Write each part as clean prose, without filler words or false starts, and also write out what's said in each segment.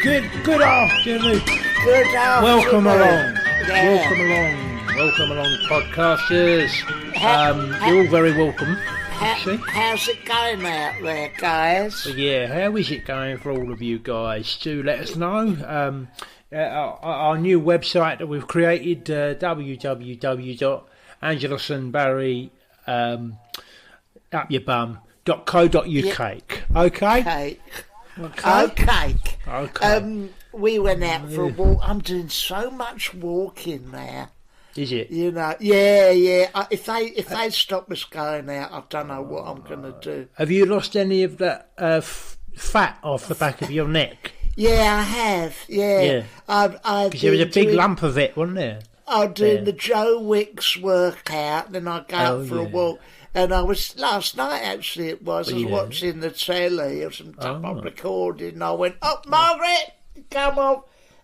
Good afternoon. Good afternoon. Welcome along. Yeah. Welcome along, podcasters. You're all very welcome. How's it going out there, guys? Yeah, how is it going for all of you guys? Do let us know. Our new website that we've created, www.angelosandbarry.co.uk. Okay? Okay. We went out for a walk. I'm doing so much walking now. Is it? You know, yeah. If they stop us going out, I don't know what I'm going to do. Have you lost any of that fat off the back of your neck? Yeah, I have. Yeah. Because there was a big lump of it, wasn't there? I'm doing the Joe Wicks workout, then I go out for a walk. And I was, last night actually I was watching the telly or some type of recording, and I went, "Oh, Margaret, come on."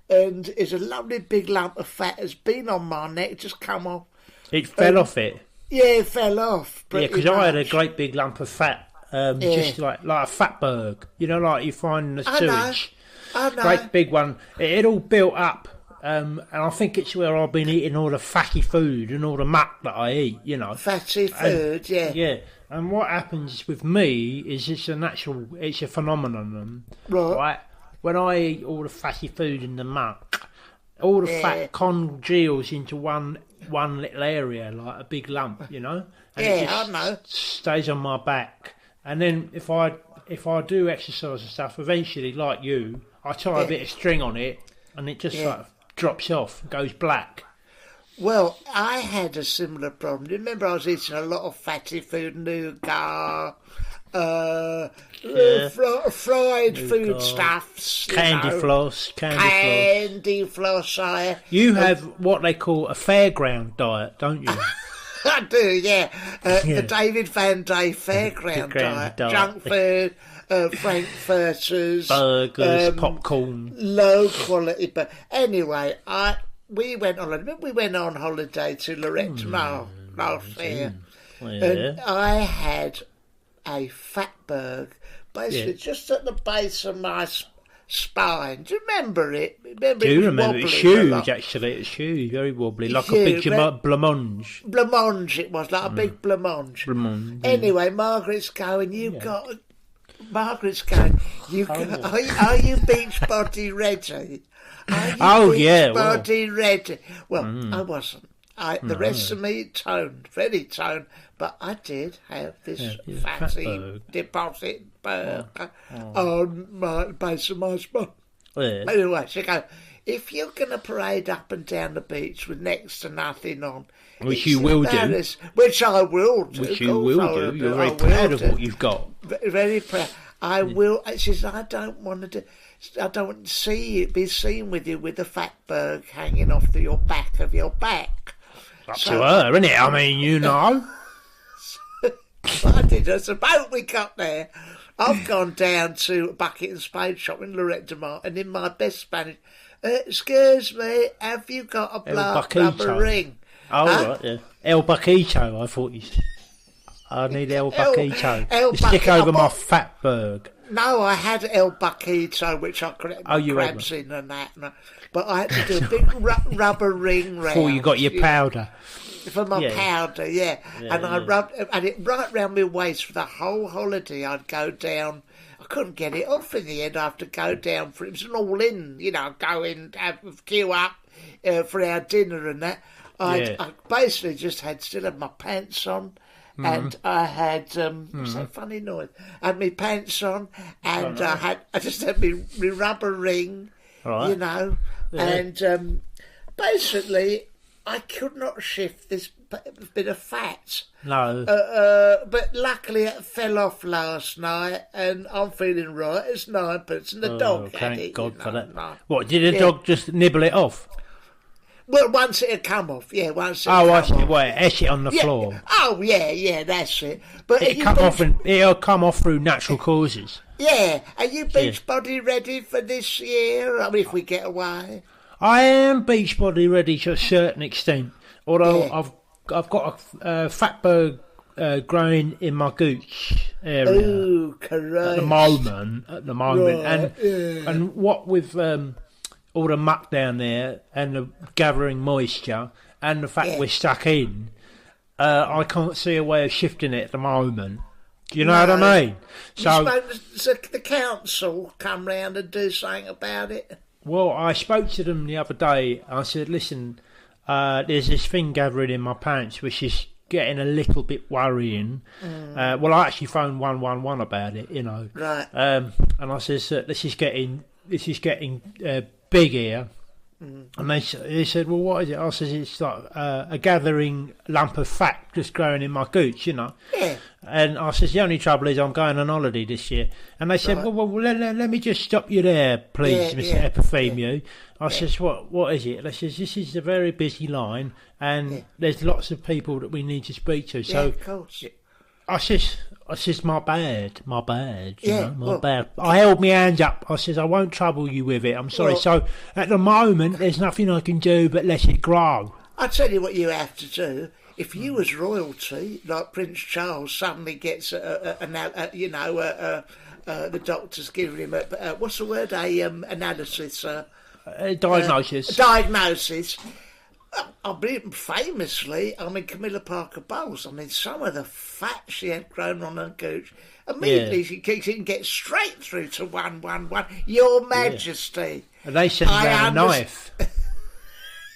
And it's a lovely big lump of fat has been on my neck, just come off. It fell off it? Yeah, it fell off. Yeah, because I had a great big lump of fat, just like a fatberg, you know, like you find in the sewage. I know. Great big one. It all built up, and I think it's where I've been eating all the fatty food and all the muck that I eat, you know. Fatty food, yeah. Yeah, and what happens with me is it's a phenomenon, right? When I eat all the fatty food in the muck, all the fat congeals into one little area, like a big lump, you know? And it I know. Stays on my back. And then if I do exercise and stuff, eventually, like you, I tie a bit of string on it, and it just like drops off, goes black. Well, I had a similar problem. Remember, I was eating a lot of fatty food, nougat, fried food stuffs, candy floss. You have what they call a fairground diet, don't you? I do, yeah. The David Van Day fairground diet. Junk food, frankfurters, burgers, popcorn, low quality. But anyway, we went on holiday to Lorette Mar last year, and I had a fatberg, basically just at the base of my spine. Do you remember it? Remember it's huge, actually. It's huge, very wobbly, like a big blancmange. Blancmange it was, like a big blancmange. Anyway, Margaret's going, are you beach body ready? Body ready. Well, I wasn't. The rest of me very toned, but I did have this fatty deposit burger on my base of my spine. Yeah. Anyway, she goes, if you're going to parade up and down the beach with next to nothing on, which you will do, which I will do, you're very proud of what you've got. Very proud. I will. She says, I don't want to be seen with you with the fatberg hanging off your back of your back. Up to her, isn't it? I mean, you know. I did. As the boat we got there, I've gone down to a bucket and spade shop in Lorette Mar, and in my best Spanish, excuse me, have you got a black rubber ring? Oh, right, yeah. El Baquito, I thought you said. I need El Baquito. Stick over my fatberg. No, I had El Baquito, which I crabs in and that. But I had to do a big rubber ring round. Before you got your powder. For my powder, and I rubbed it right round my waist for the whole holiday. I'd go down. I couldn't get it off in the end. I have to go down for it. It was an all-in, go in, queue up for our dinner and that. I basically just still had my pants on. And I had what's that funny noise? I had my pants on, and I just had my rubber ring, and basically I could not shift this bit of fat. No. But luckily it fell off last night, and I'm feeling right. It's ninepence, and the dog had it. Thank God for that. No. What, did the dog just nibble it off? Well, once it had come off, once it I see. Well, esh it on the floor. Oh, yeah, that's it. But it'll come off through natural causes. Yeah. Are you beach body ready for this year? I mean, if we get away. I am beach body ready to a certain extent. Although I've got a fatberg growing in my gooch area. Oh, correct. At the moment, Right, and what with all the muck down there and the gathering moisture and the fact we're stuck in, I can't see a way of shifting it at the moment. Do you know what I mean? So the council come round and do something about it? Well, I spoke to them the other day. I said, listen, there's this thing gathering in my pants which is getting a little bit worrying. Well, I actually phoned 111 about it, you know. Right. And I says, this is getting big here. And they said, well, what is it? I says, it's like a gathering lump of fat just growing in my gooch, you know. Yeah. And I says, the only trouble is I'm going on holiday this year. And they said, well let me just stop you there, please, Mr. Epithemiou. I says, what is it? They says, this is a very busy line and there's lots of people that we need to speak to. So of course. I says, my bad, you know, my bad. I held my hand up. I says, I won't trouble you with it. I'm sorry. So at the moment, there's nothing I can do but let it grow. I'll tell you what you have to do. If you was royalty, like Prince Charles, suddenly gets the doctor's giving him what's the word? Analysis. Diagnosis. Diagnosis. I believe famously, Camilla Parker Bowles, some of the fat she had grown on her gooch, immediately she can get straight through to 111. Your Majesty. And they sent round a knife.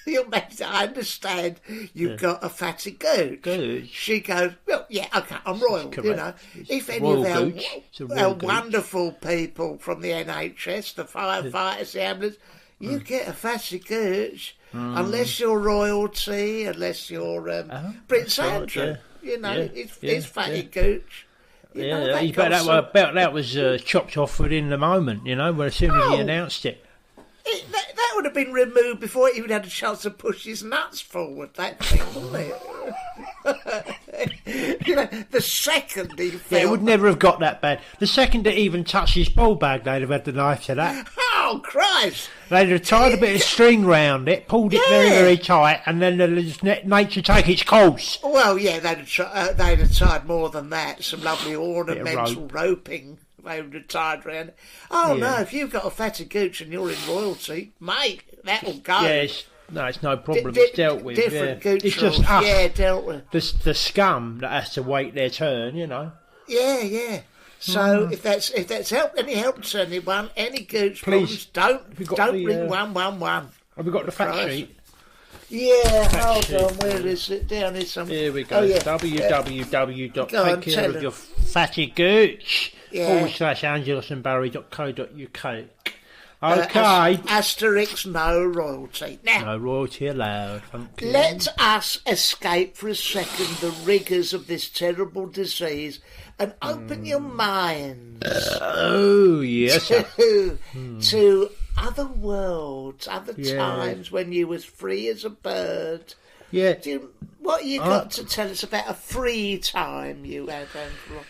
Your Majesty, I understand you've got a fatty gooch. She goes, well, yeah, okay, I'm royal, you know. If any of our wonderful people from the NHS, the firefighters, the ambulance, you get a fatty gooch, unless you're royalty, unless you're Prince Andrew, you know, it's fatty gooch. You know, that was chopped off within the moment, you know, as soon as he announced it. That would have been removed before he even had a chance to push his nuts forward, that thing, wouldn't it? You know, the second he felt... it would never have got that bad. The second it even touched his ball bag, they'd have had the knife to that. Oh, Christ! They'd have tied a bit of string round it, pulled it very, very tight, and then they'd just let nature take its course. Well, yeah, they'd have tied more than that. Some lovely ornamental roping. They would have tied round it. Oh, no, if you've got a fatty gooch and you're in royalty, mate, that'll go. Yes. No, it's no problem. It's dealt with. Different gooch it's just us. Yeah, dealt with. The scum that has to wait their turn, you know. Yeah. So if that's any help to anyone, any gooch please problems, don't ring 111. Have we got the fact sheet? Yeah, hold on, where is it? Down here somewhere. Here we go. Oh, yeah. www.takecareofyourfattygooch /AngelosandBarry.co.uk. Okay. Asterix, no royalty. Now, no royalty allowed. Thank you. Let us escape for a second the rigours of this terrible disease and open your minds. Oh, yes. To other words, other times when you was free as a bird. Yeah. What you got to tell us about a free time you had, Angelo?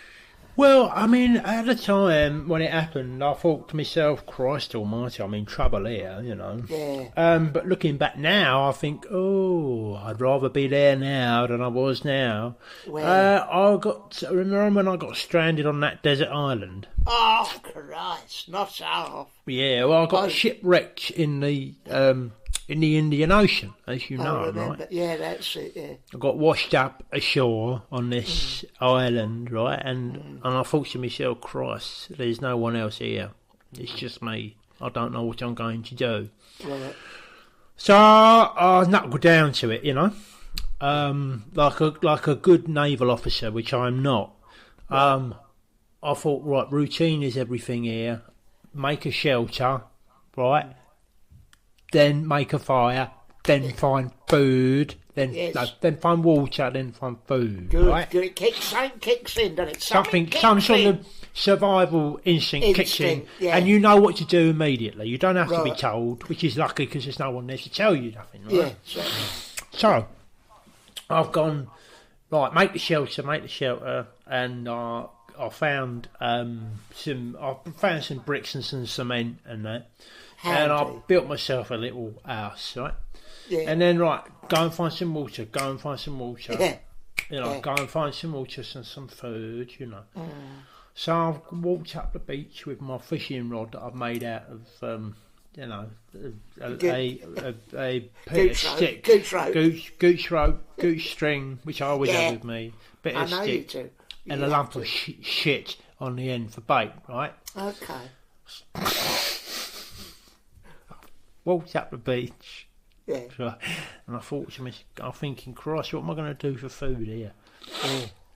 Well, I mean, at the time when it happened, I thought to myself, Christ almighty, I'm in trouble here, you know. Yeah. But looking back now, I think, I'd rather be there now than I was now. Remember when I got stranded on that desert island? Oh, Christ, not so. Yeah, well, I got shipwrecked in the Indian Ocean, as you know, right? Yeah, that's it, yeah. I got washed up ashore on this island, right? And I thought to myself, Christ, there's no one else here. It's just me. I don't know what I'm going to do. Right. So I knuckled down to it, you know, like a good naval officer, which I'm not. Right. I thought, right, routine is everything here. Make a shelter, right? Then make a fire, then find food, then find water, then find food. Good, right? Good. Something kicks in, doesn't it? Some sort of survival instinct kicks in, and you know what to do immediately. You don't have to be told, which is lucky because there's no one there to tell you nothing. Right? Yeah. So I've gone right. Make the shelter, and I found some bricks and some cement and that. And I built myself a little house, right? Yeah. And then, go and find some water, Yeah. go and find some water and some food, So I've walked up the beach with my fishing rod that I've made out of, goose rope, goose string, which I always have with me, bit of stick, and a lump of shit on the end for bait, right? Okay. Walked up the beach. Yeah. So, and I thought to myself, I'm thinking, Christ, what am I going to do for food here?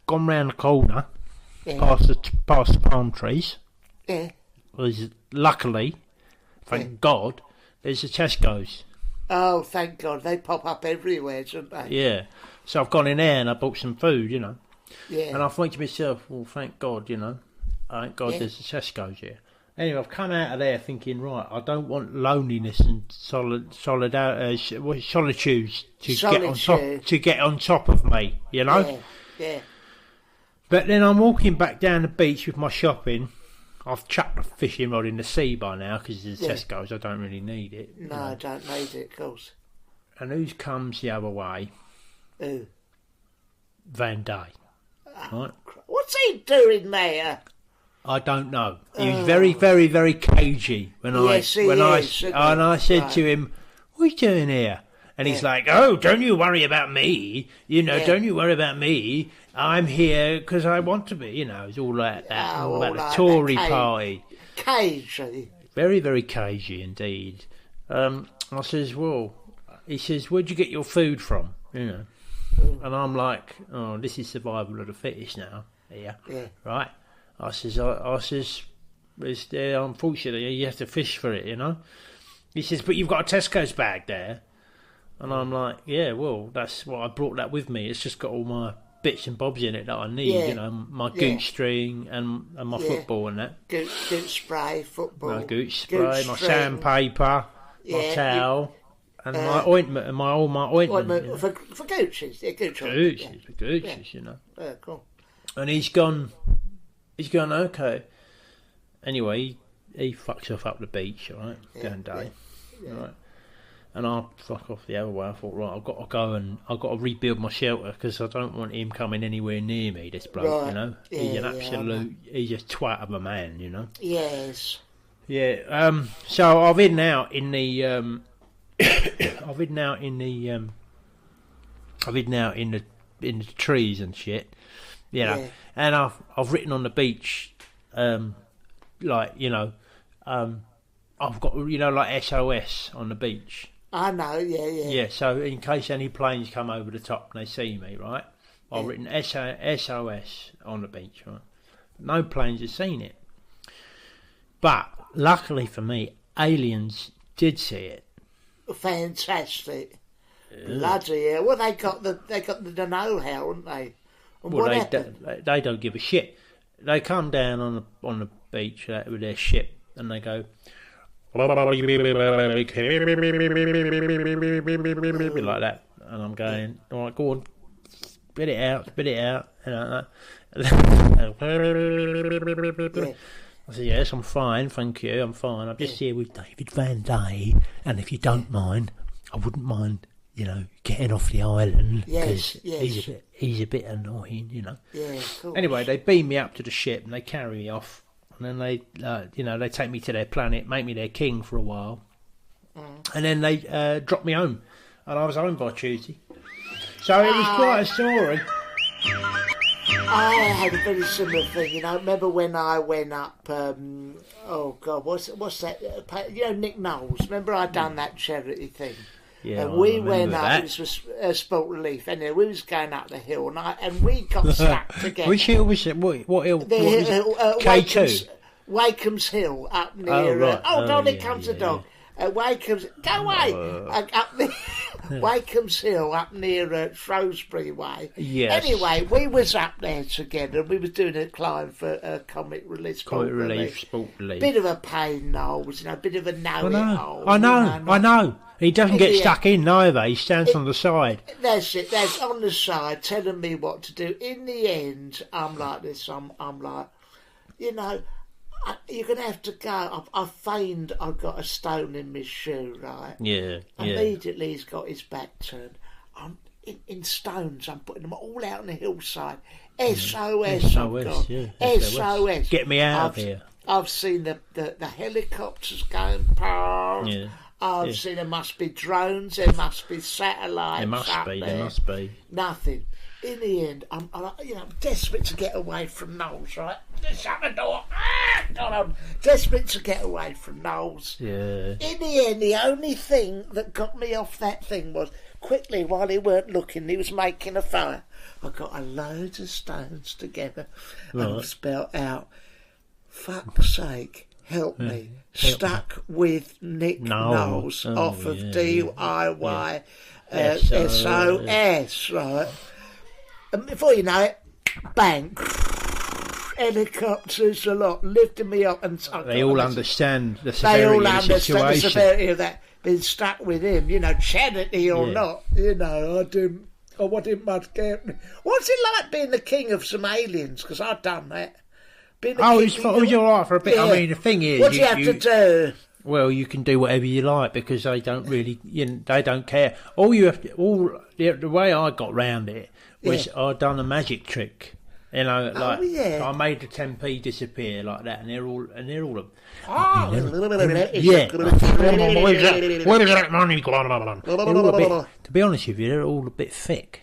Gone round the corner, past the palm trees. Yeah. Luckily, thank God, there's a Tesco's. Oh, thank God. They pop up everywhere, don't they? Yeah. So I've gone in there and I bought some food, Yeah. And I think to myself, well, thank God, Thank God there's a Tesco's here. Anyway, I've come out of there thinking, right, I don't want loneliness and solitude to get on top of me, Yeah. But then I'm walking back down the beach with my shopping. I've chucked the fishing rod in the sea by now because there's Tesco's. I don't really need it. No, I don't need it, of course. And who comes the other way? Who? Van Day. Right? What's he doing there? I don't know. He was very, very, very cagey when I said to him, "What are you doing here?" And he's like, "Oh, don't you worry about me. Don't you worry about me. I'm here because I want to be." It's all like that. All about the Tory party. Cagey. Very, very cagey indeed. I says, "Well," he says, "Where'd you get your food from?" And I'm like, "Oh, this is survival of the fittest now." Yeah. Right. I says, it's there, unfortunately, you have to fish for it, He says, but you've got a Tesco's bag there. And I'm like, yeah, well, that's what I brought that with me. It's just got all my bits and bobs in it that I need, my goose string and my football and that. Goose spray, football. My goose spray, my sandpaper, my towel, and my ointment, and all my ointment. For gooches, Gooches, cool. And he's gone, okay. Anyway, he fucks off up the beach, right? Going day. Right. And I fuck off the other way. I thought, right, I've got to go and I've got to rebuild my shelter because I don't want him coming anywhere near me, this bloke, He's an absolute, he's a twat of a man, Yes. Yeah, so I've hidden out in the, in the trees and shit, and I've written on the beach, I've got, like SOS on the beach. I know, yeah. Yeah, so in case any planes come over the top and they see me, right, I've written SOS on the beach, right. No planes have seen it. But, luckily for me, aliens did see it. Fantastic. Bloody hell. Well, they got the know-how, haven't they? And well, they don't give a shit. They come down on the beach with their ship and they go like that, and I'm going, all right, go on, spit it out, I said, yes, I'm fine, thank you, I'm fine. I'm just here with David Van Day, and if you don't mind, I wouldn't mind, getting off the island because he's a bit annoying, Yeah, cool. Anyway, they beam me up to the ship and they carry me off. And then they, they take me to their planet, make me their king for a while, and then they drop me home, and I was home by Tuesday. So it was quite a story. I had a very similar thing, Remember when I went up? Oh God, what's that? Nick Knowles. Remember I done that charity thing. Yeah, and we went up. That. It was Sport Relief. Anyway, we was going up the hill, and we got stuck together. Which hill was it? What hill? K2. Wakeham's Hill up near. God, here comes the dog. Wakeham's. Go away. Up there. Wakeham's Hill up near Shrewsbury way. Yes. Anyway, we was up there together. We was doing a climb for Comic Relief. Sport Relief. Bit of a pain, Knowles. Bit of a know-it-all. I know. He doesn't get stuck in either. He stands on the side. That's it. That's on the side, telling me what to do. In the end, I'm like this. I'm like, you're going to have to go. I feigned I've got a stone in my shoe, right? Yeah. Immediately he's got his back turned. in stones. I'm putting them all out on the hillside. SOS, oh God. Yeah. SOS. Get me out of here. I've seen the helicopters going past. Yeah. I've seen there must be drones, there must be satellites. There must be. Nothing. In the end, I'm desperate to get away from Knowles, right? Just shut the door. I'm desperate to get away from Knowles. Yeah. In the end, the only thing that got me off that thing was, quickly, while he weren't looking, he was making a fire. I got a load of stones together and I spelled out, fuck's sake, help me. Stuck with Nick Knowles off of DIY SOS, right? And before you know it, bang, helicopters a lot, lifting me up. And they all understand the severity of the situation. The severity of that, being stuck with him, charity or not, I didn't much care. What's it like being the king of some aliens? Because I've done that. It was all right for a bit. Yeah. I mean, the thing is... What do you have to do? Well, you can do whatever you like because they don't really... they don't care. All you have to... the way I got round it was I'd done a magic trick. I made the 10p disappear like that, and they're all. Oh, yeah. Where's that money gone? To be honest with you, they're all a bit thick,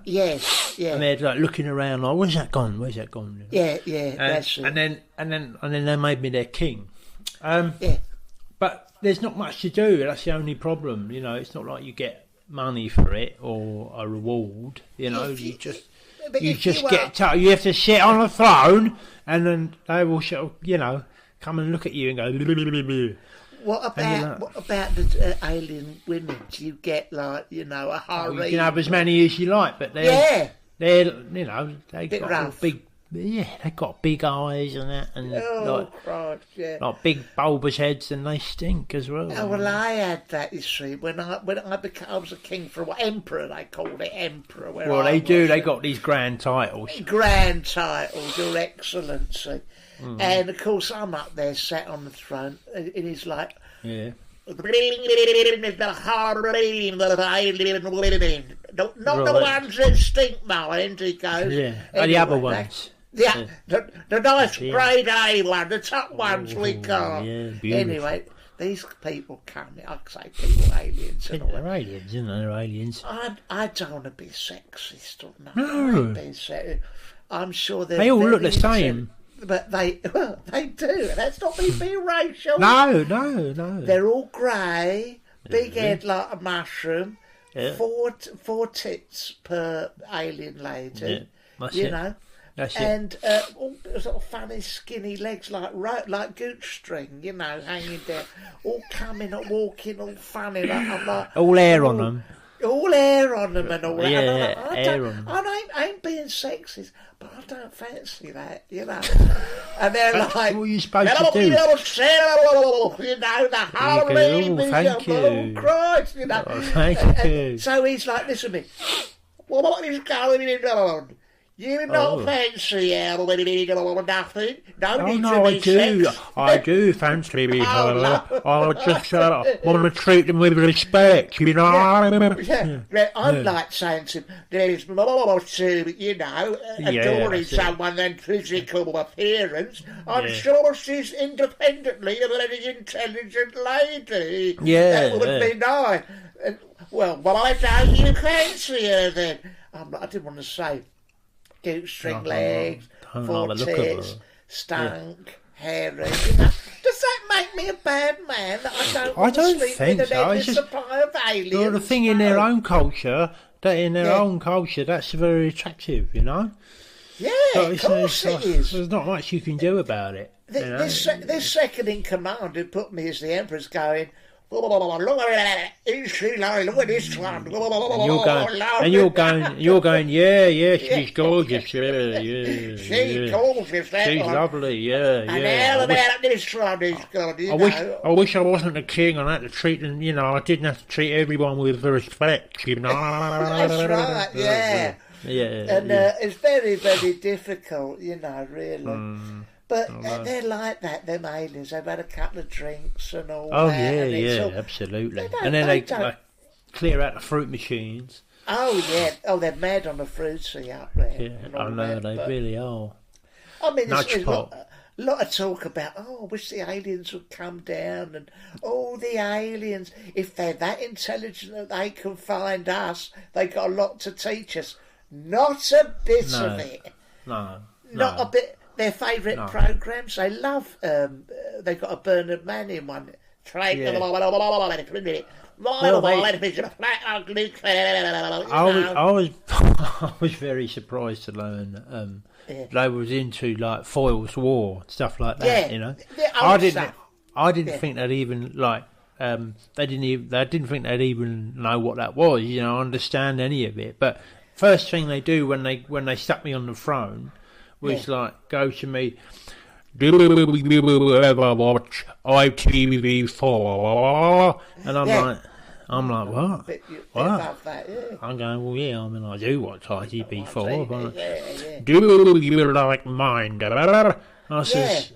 Yes, yeah. And they're like looking around, like, where's that gone? Yeah, that's it. And then they made me their king. But there's not much to do. That's the only problem. It's not like you get money for it or a reward. You just you have to sit on a throne, and then they will come and look at you and go. What about the alien women? Do you get a harem? You can have as many as you like, but they're they got big. Yeah, they got big eyes and that, and like big bulbous heads, and they stink as well. Oh, well, I had that. You see, when I was a king for emperor, they called it emperor. They got these grand titles. Grand titles, Your Excellency, and of course I'm up there, sat on the throne. It is like Not the ones that stink, mind, he goes. Yeah, anyway, the other ones. Yeah, the nice grade A one, the top ones we got. Yeah, anyway, these people come, I say people, aliens. They're aliens, they're aliens. I don't want to be sexist or nothing. No. I'm sure they all look the same. But they do. That's not me being racial. No. They're all grey, big head like a mushroom, 4 tits per alien lady. Yeah, That's and all sort of funny skinny legs like gooch string, hanging there, all coming and walking all funny. I'm like, all hair on them. All hair on them and all that. Yeah, hair on them. I ain't being sexist, but I don't fancy that, And they're like, what are you supposed to do? The Halloween, thank you. Christ, Thank you. So he's like, listen to me, what is going on? You not fancy nothing? I do fancy me. I just want to treat them with respect, I'm like saying to him, there's more to, adoring someone than physical appearance. I'm sure she's independently a very intelligent lady. Yeah. That would be nice. Well, I don't you fancy her then? I didn't want to say. String legs, 4 tits, stunk, hairy. Does that make me a bad man? That I don't sleep with an endless supply of aliens. Well, the thing in their own culture, that's very attractive, Yeah, of course it is. There's not much you can do about it. This second in command who put me as the emperor's going, look at this one. And you're going, yeah, she's gorgeous, she's gorgeous, she's lovely, yeah. And how about this one is good, I wish I wasn't the king and I had to treat them, I didn't have to treat everyone with respect, That's right, yeah. And it's very, very difficult, really. But they're like that, them aliens. They've had a couple of drinks and all that. Oh, yeah, absolutely. And then they clear out the fruit machines. Oh, yeah. Oh, they're mad on the fruity up there. Yeah, I know, they really are. I mean, there's Nudge a pop. lot of talk about, I wish the aliens would come down, and the aliens, if they're that intelligent that they can find us, they got a lot to teach us. Not a bit of it. No. Not a bit. Their favourite programmes, they love, they got a Bernard Manning one. Yeah. I was very surprised to learn they was into like Foyle's War, stuff like that. You know, I didn't think they'd even like they didn't think they'd even know what that was. You know, understand any of it. But first thing they do when they stuck me on the throne was like go to me. Do you ever watch ITV4? And I'm like, what? What? I'm going, well, yeah, I mean, I do watch ITV4. But do you like mine? I says,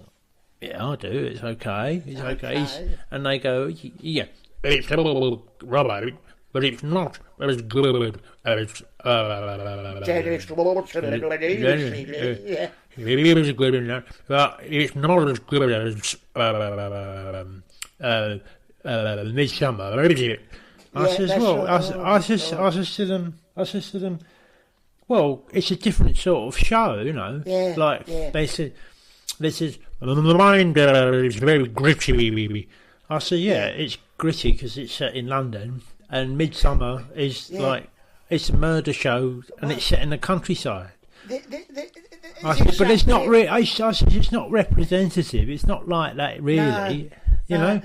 yeah, I do. It's okay. It's okay. And they go, yeah, it's a little rubbish, but it's not as good as It is good enough, but it's not as good as Midsummer, is it? I says, well, I says to them, well, it's a different sort of show, you know. They said, mine is very gritty. I said, yeah, it's gritty because it's set in London, and Midsummer is like it's a murder show, and it's set in the countryside. I said, but it's not I said, it's not representative. It's not like that, really. You know,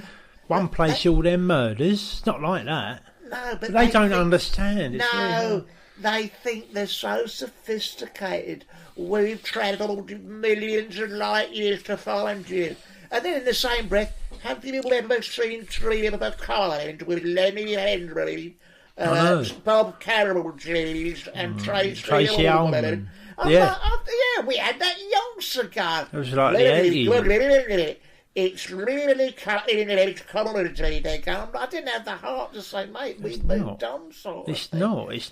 one place all them murders. It's not like that. No, but they don't understand. It's really they think they're so sophisticated. We've travelled millions of light years to find you. And then in the same breath, have you ever seen Tree of a Kind with Lenny Henry, Bob Carroll, and Tracy Ullman? Yeah, we had that yonks ago. It was like the 80s. It's really cutting edge quality. They go. I didn't have the heart to say, mate, we've moved on. It's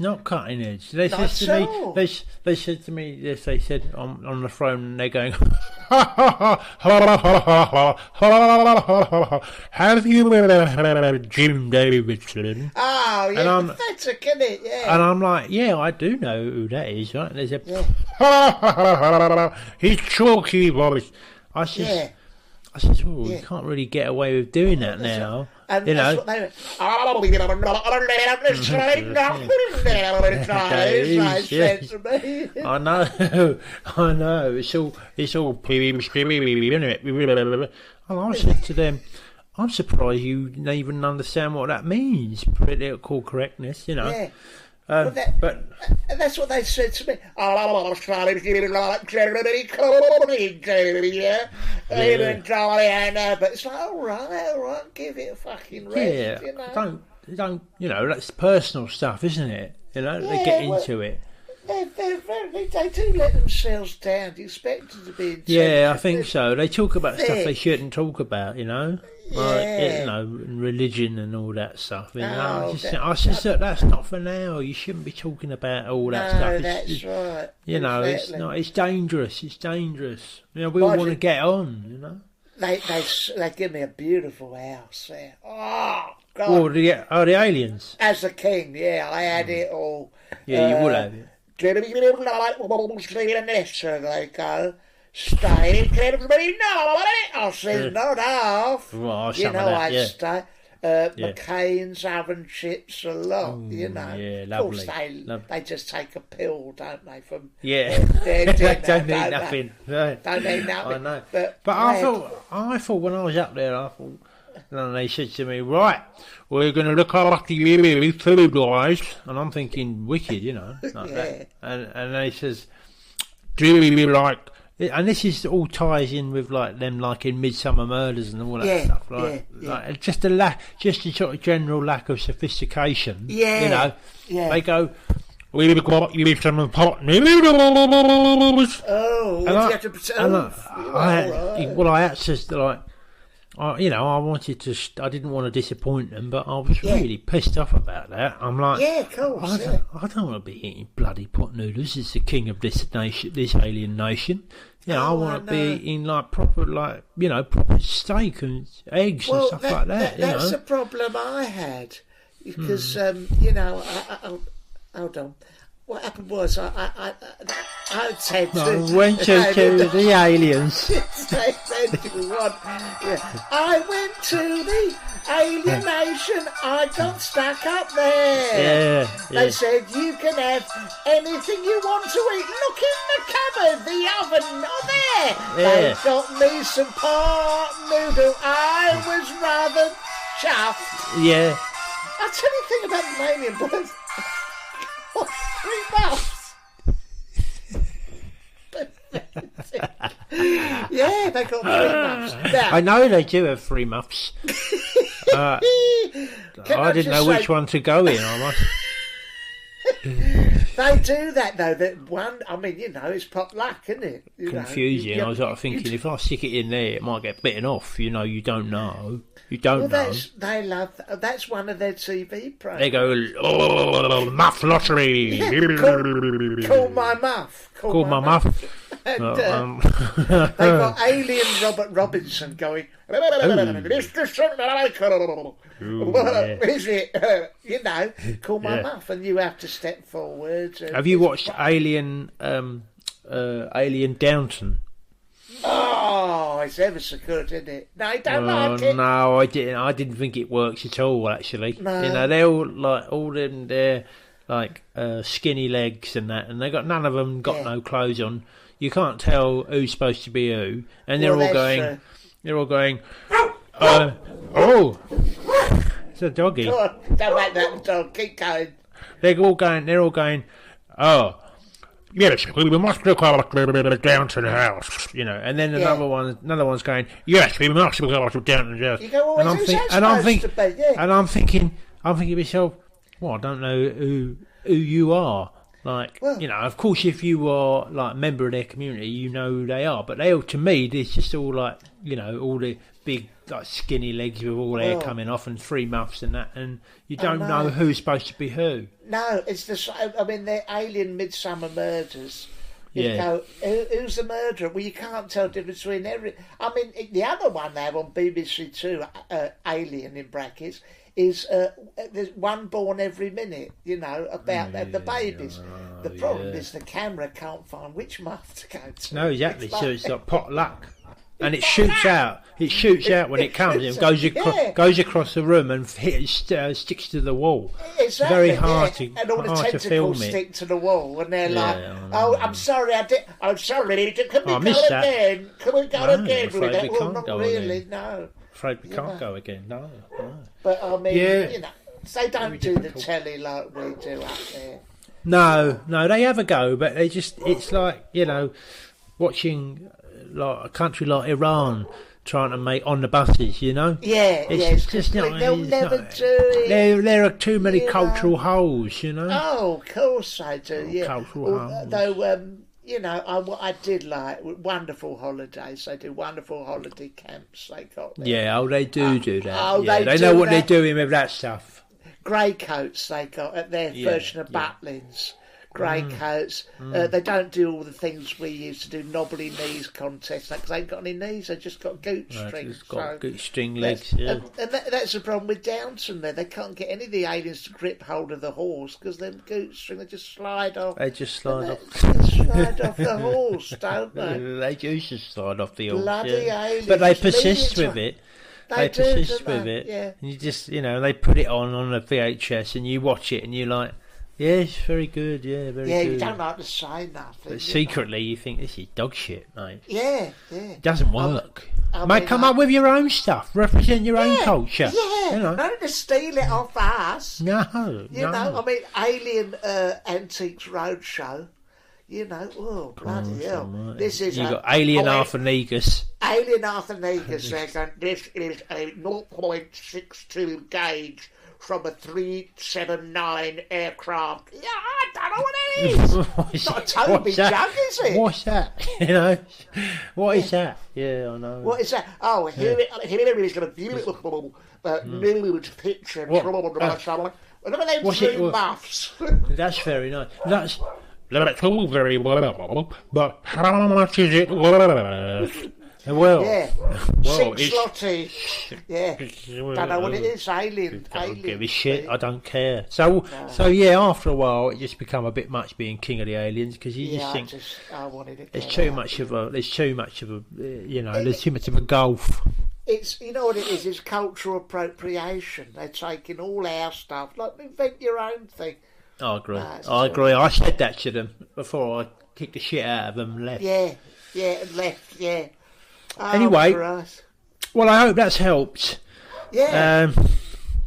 not cutting edge. They said to me, yes, they said on the throne, and they're going, have you ever heard of Jim Davidson? Oh, yeah, pathetic, isn't it? Yeah. And I'm like, yeah, I do know who that is, right? And they said, his chalky voice. I said, well, you can't really get away with doing that now. And you know. That's what they I know. It's all isn't it? And I said to them, I'm surprised you even understand what that means, political correctness, you know. Yeah. But that's what they said to me. But it's like, all right, give it a fucking rest. You know? Don't, you know, that's personal stuff, isn't it? You know, they get into it. They do let themselves down. You expect them to be intelligent. Yeah, I think so. They talk about stuff they shouldn't talk about, you know. Like, you know, religion and all that stuff. You know? I just said that's not for now. You shouldn't be talking about all that stuff. That's right. You know, it's not. It's dangerous. It's dangerous. You know, we all want to get on. You know. They give me a beautiful house there. Oh God! Oh, the aliens. As a king, yeah, I had it all. Yeah, you will have it. They go. Stay, everybody know it. I said, not half. Well, you know, I stay. McCain's oven chips a lot, you know. Yeah, lovely. Of course, they just take a pill, don't they? From they don't need nothing. Don't need nothing. I know. But I thought when I was up there, and they said to me, right, we're going to look after you food wise, and I'm thinking wicked, you know, like that. And they says, do you like? And this is all ties in with like them liking Midsummer Murders and all that stuff, like just a sort of general lack of sophistication. Yeah, you know. Yeah. They go, we've got you some pot noodles. Oh, I had to like, I wanted to. I didn't want to disappoint them, but I was really pissed off about that. I'm like, yeah, of course. I don't want to be eating bloody pot noodles as the king of this nation, this alien nation. I want to be eating like proper, proper steak and eggs and stuff like that. That's the problem I had because hold on. What happened was I said went to the aliens. I went to the alien nation. I got stuck up there. They said you can have anything you want to eat. Look in the cupboard, the oven, there. They got me some pot noodle. I was rather chuffed. Yeah. I'll tell you the thing about the alien boys. 3 months. Yeah, they got 3 months. Now, I know they do have 3 months. I didn't know which one to go in. I must. They do that though. That one, I mean, it's pot luck, isn't it? Confusing. I was thinking, if I stick it in there, it might get bitten off. You don't know. You don't know. That's one of their TV programs. They go, muff lottery. Call my muff. Call my muff. And, they've got alien Robert Robinson going. Is it? Call my muff, and you have to step forward. Have you watched Alien Downton? Oh, it's ever so good, isn't it? No, I don't like it. No, I didn't. I didn't think it works at all. Actually, no. They're all them. They're like skinny legs and that, and none of them got no clothes on. You can't tell who's supposed to be who, and they're all going. They're all going. Oh, it's a doggy. Go on, don't make that dog. Keep going. They're all going. Oh. Yes, we must look at Downton House, and then another one's going, yes, we must look at Downton House. You go, well, and I'm thinking to myself, well, I don't know who you are. Like, of course, if you are like a member of their community, you know who they are. But to me, there's just all like, all the big like skinny legs with all hair coming off and 3 months and that, and you don't know who's supposed to be who. No, it's they're alien Midsummer Murders. You go, who's the murderer? Well, you can't tell the difference between the other one they have on BBC Two, Alien in brackets, is there's one born every minute, about the babies. The problem is the camera can't find which muff to go to. No, exactly. So it's got pot luck. And it shoots out. It shoots out when it comes. It goes across the room and sticks to the wall. Exactly, it's very hard to and all the tentacles stick to the wall, and they're I'm sorry, I'm sorry. Can we go again? Can we go again? We can't not go really. Again. No. Afraid we can't go again. No. But I mean, they don't do the telly like we do up there. No, they have a go, but it's like watching. Like a country like Iran trying to make on the buses, Yeah, it's just they'll never do it. There are too many cultural holes, Oh, of course I do. Cultural holes. Though, what I did like wonderful holidays. They do wonderful holiday camps. They got there. Yeah, they do that. Oh, they know what they're doing with that stuff. Grey coats they got at their version of Butlins. Grey coats. They don't do all the things we used to do, knobbly knees contests, because they ain't got any knees, they just got goot strings. Goot string legs, And that's the problem with Downton there. They can't get any of the aliens to grip hold of the horse, because them goot string, they just slide off. They just slide off. They slide off the horse, don't they? They do just slide off the horse. Bloody aliens. But they persist with it. They persist with it. Yeah. And you just, they put it on a VHS and you watch it and you're like, yes, very good, very good. Yeah, you don't like to say nothing. But secretly you think, this is dog shit, mate. Yeah. It doesn't work. Mate, come up with your own stuff. Represent your own culture. Yeah, not to steal it off us. No. Alien Antiques Roadshow. Bloody hell. Right. This is You've got Alien Arthur Negus. Alien Arthur Negus, they're going, this is a 0.62 gauge from a 379 aircraft. Yeah, I don't know what it is. It's not a Toby jug, is it? What's that? You know, what is that? Yeah, I know. What is that? Oh, here it is going to be a little picture. Look at them three muffs. That's very nice. That's very well, but how much is it? Well, yeah, six slotty. Yeah, don't know what it is. Alien. Don't give a shit. I don't care. So yeah. After a while, it just become a bit much being king of the aliens because you just think I wanted it. There's too much of a. There's too much of a. There's too much of a gulf. It's what it is. It's cultural appropriation. They're taking all our stuff. Like invent your own thing. I agree. I agree. I said that to them before I kicked the shit out of them and left. Yeah, and left. Yeah. Anyway, well, I hope that's helped. Yeah.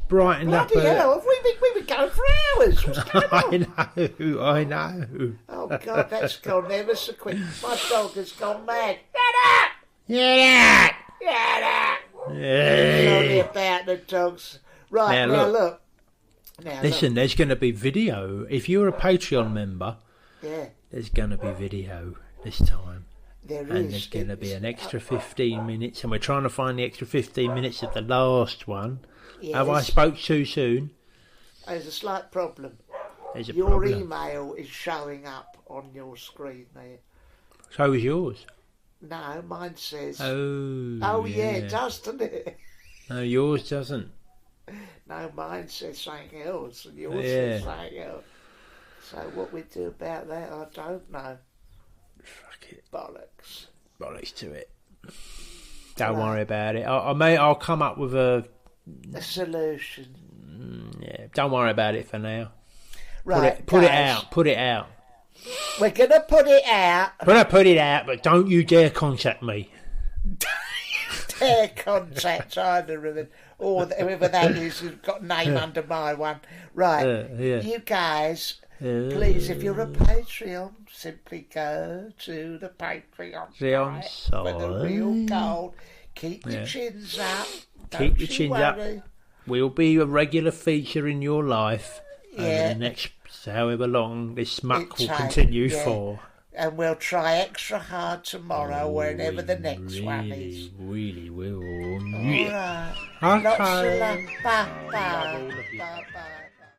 Brightened up. Bloody hell, we've been going for hours. What's going on? I know. Oh, God, that's gone ever so quick. My dog has gone mad. Yeah. Sorry about the dogs. Right, now look. Listen, there's going to be video. If you're a Patreon member, there's going to be video this time. There's going to be an extra 15 minutes, and we're trying to find the extra 15 minutes of the last one. Have I spoke too soon? There's a slight problem. Your email is showing up on your screen there. So is yours. No, mine says... Oh, yeah, it does, doesn't it? No, yours doesn't. No, mine says something else, and yours says something else. So what we do about that, I don't know. Fuck it. Bollocks to it. Don't worry about it. I'll come up with a solution. Yeah, don't worry about it for now. Right, Put it out. We're gonna put it out. Put it out, but don't you dare contact me. Dare contact either of them, or whoever that is who's got name under my one. Right, you guys. Please, if you're a Patreon, simply go to the Patreon site for the real gold. Keep your chins up. Keep your chins up. We'll be a regular feature in your life over the next however long this muck will continue for. And we'll try extra hard tomorrow, whenever the next one is. Really will. All right. Okay. Lots of love. Bye.